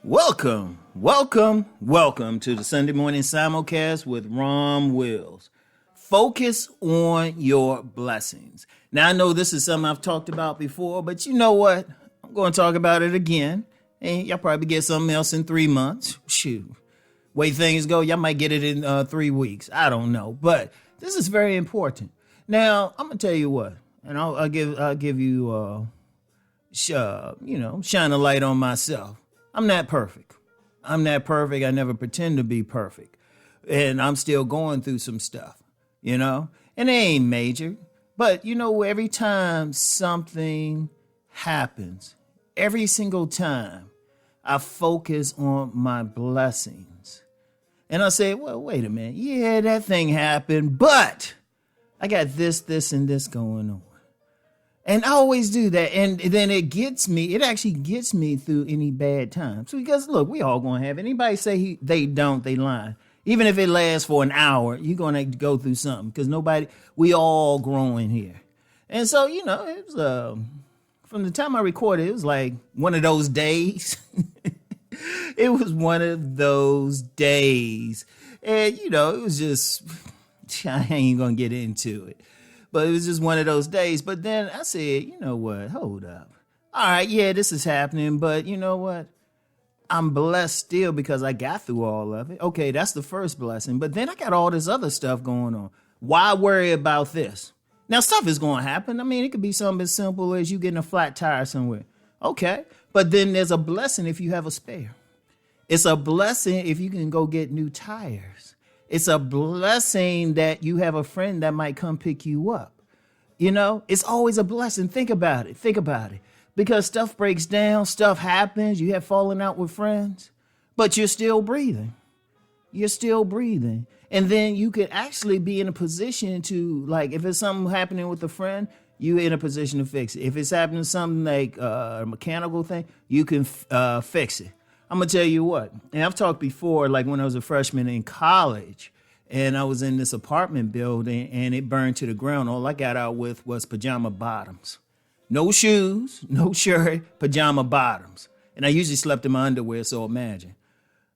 Welcome to the Sunday morning simulcast with Rom Wills. Focus on your blessings. Now, I know this is something I've talked about before, but you know what? I'm going to talk about it again. And y'all probably get something else in 3 months. Shoot. Way things go, y'all might get it in 3 weeks. I don't know. But this is very important. Now, I'm going to tell you what. And I'll give you, shine a light on myself. I'm not perfect. I never pretend to be perfect. And I'm still going through some stuff, and it ain't major. But, every time something happens, every single time I focus on my blessings. And I say, well, wait a minute. Yeah, that thing happened, but I got this, and this going on. And I always do that. And then it actually gets me through any bad times. Because look, we all going to have it. Anybody say they don't, they lying. Even if it lasts for an hour, you're going to go through something. Because we all growing here. And so, it was, from the time I recorded, it was like one of those days. It was one of those days. And, it was just, I ain't going to get into it. But it was just one of those days. But then I said, you know what? Hold up. All right, yeah, this is happening. But you know what? I'm blessed still because I got through all of it. Okay, that's the first blessing. But then I got all this other stuff going on. Why worry about this? Now, stuff is going to happen. I mean, it could be something as simple as you getting a flat tire somewhere. Okay. But then there's a blessing if you have a spare. It's a blessing if you can go get new tires. It's a blessing that you have a friend that might come pick you up. It's always a blessing. Think about it. Because stuff breaks down, stuff happens, you have fallen out with friends, but you're still breathing. And then you could actually be in a position to, like, if it's something happening with a friend, you're in a position to fix it. If it's happening something like a mechanical thing, you can fix it. I'm going to tell you what, and I've talked before, like when I was a freshman in college and I was in this apartment building and it burned to the ground. All I got out with was pajama bottoms. No shoes, no shirt, pajama bottoms. And I usually slept in my underwear, so imagine.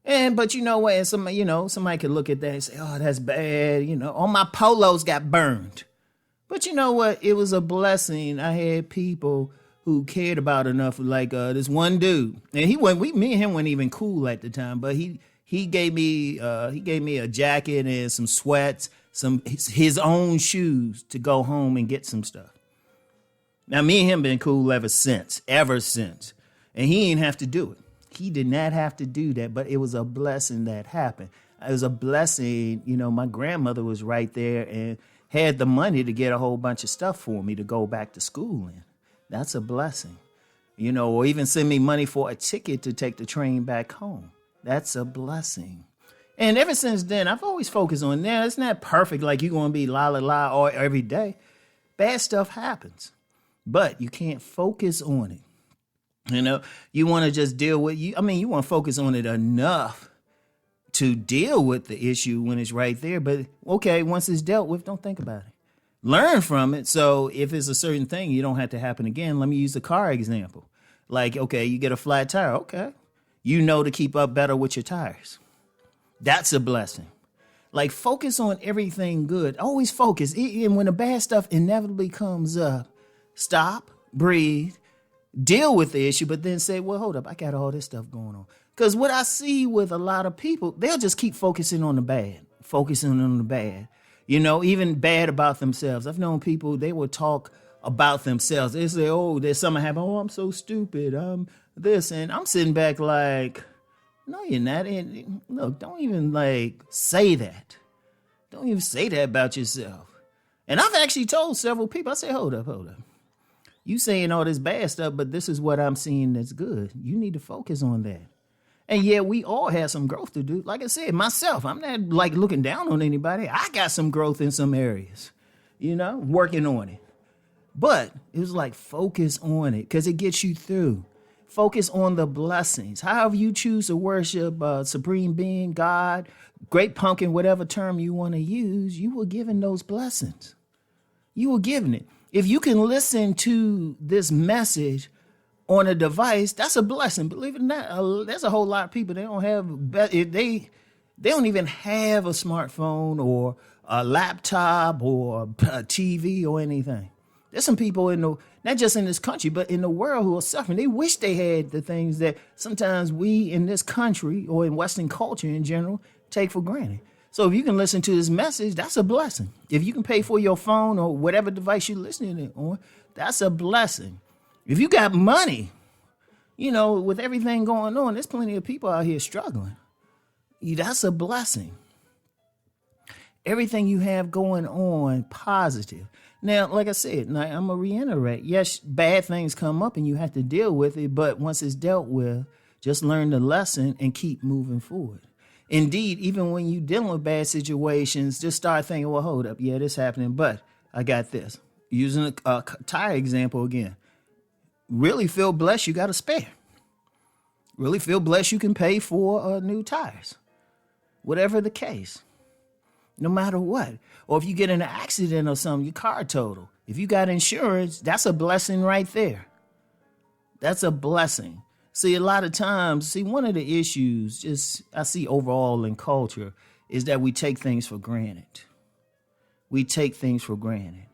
But you know what, and somebody could look at that and say, oh, that's bad. All my polos got burned. But you know what, it was a blessing. I had people who cared about enough, like this one dude, and me and him weren't even cool at the time, but he gave me a jacket and some sweats, his own shoes to go home and get some stuff. Now me and him been cool ever since, and he didn't have to do it. He did not have to do that, but it was a blessing that happened. It was a blessing, my grandmother was right there and had the money to get a whole bunch of stuff for me to go back to school in. That's a blessing, or even send me money for a ticket to take the train back home. That's a blessing. And ever since then, I've always focused on that. It's not perfect like you're going to be la all every day. Bad stuff happens, but you can't focus on it. You want to just deal with you want to focus on it enough to deal with the issue when it's right there. But okay, once it's dealt with, don't think about it. Learn from it. So if it's a certain thing, you don't have to happen again. Let me use the car example. Like, okay, you get a flat tire. Okay. To keep up better with your tires. That's a blessing. Like, focus on everything good. Always focus. And when the bad stuff inevitably comes up, stop, breathe, deal with the issue, but then say, well, hold up, I got all this stuff going on. Because what I see with a lot of people, they'll just keep focusing on the bad. Even bad about themselves. I've known people, they will talk about themselves. They say, oh, there's something happened. Oh, I'm so stupid. This. And I'm sitting back like, no, you're not. And look, don't even say that. Don't even say that about yourself. And I've actually told several people, I say, hold up. You saying all this bad stuff, but this is what I'm seeing that's good. You need to focus on that. And yeah, we all have some growth to do. Like I said, myself, I'm not looking down on anybody. I got some growth in some areas, working on it. But it was focus on it because it gets you through. Focus on the blessings. However you choose to worship Supreme Being, God, Great Pumpkin, whatever term you want to use, you were given those blessings. You were given it. If you can listen to this message on a device, that's a blessing. Believe it or not, there's a whole lot of people, they don't have, they don't even have a smartphone or a laptop or a TV or anything. There's some people not just in this country, but in the world who are suffering. They wish they had the things that sometimes we in this country or in Western culture in general take for granted. So if you can listen to this message, that's a blessing. If you can pay for your phone or whatever device you're listening on, that's a blessing. If you got money, with everything going on, there's plenty of people out here struggling. That's a blessing. Everything you have going on, positive. Now, like I said, I'm going to reiterate. Yes, bad things come up and you have to deal with it. But once it's dealt with, just learn the lesson and keep moving forward. Indeed, even when you're dealing with bad situations, just start thinking, well, hold up. Yeah, this happening, but I got this. Using a tire example again. Really feel blessed you got a spare. Really feel blessed you can pay for new tires. Whatever the case. No matter what. Or if you get in an accident or something, your car total. If you got insurance, that's a blessing right there. That's a blessing. See, a lot of times, one of the issues, I see overall in culture, is that we take things for granted. We take things for granted.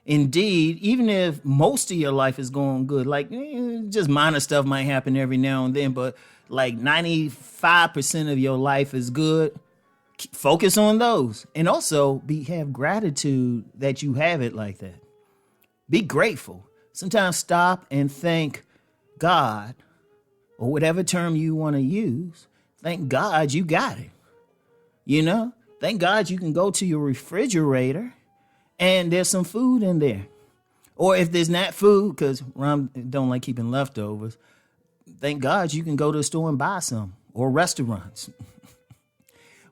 Indeed, even if most of your life is going good, like just minor stuff might happen every now and then, but like 95% of your life is good, focus on those. And also have gratitude that you have it like that. Be grateful. Sometimes stop and thank God, or whatever term you want to use. Thank God you got it. Thank God you can go to your refrigerator and there's some food in there. Or if there's not food, because Rom don't like keeping leftovers, thank God you can go to the store and buy some, or restaurants.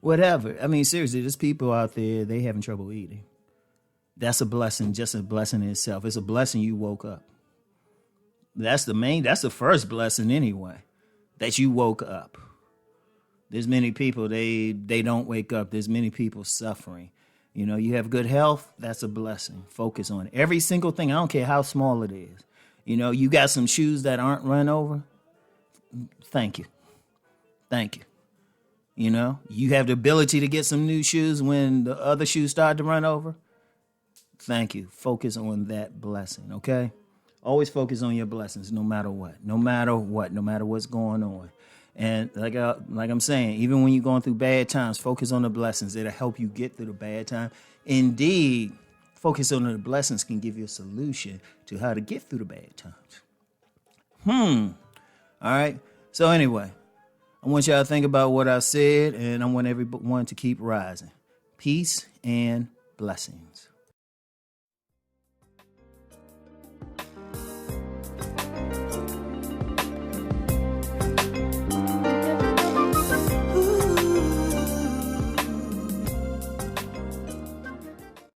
Whatever. I mean, seriously, there's people out there, they having trouble eating. That's a blessing, just a blessing in itself. It's a blessing you woke up. That's the first blessing anyway, that you woke up. There's many people, they don't wake up. There's many people suffering. You have good health, that's a blessing. Focus on it. Every single thing, I don't care how small it is. You got some shoes that aren't run over. Thank you. Thank you. You have the ability to get some new shoes when the other shoes start to run over. Thank you. Focus on that blessing, okay? Always focus on your blessings, no matter what. No matter what's going on. And like I'm saying, even when you're going through bad times, focus on the blessings. It'll help you get through the bad time. Indeed, focus on the blessings can give you a solution to how to get through the bad times. All right. So anyway, I want y'all to think about what I said, and I want everyone to keep rising. Peace and blessings.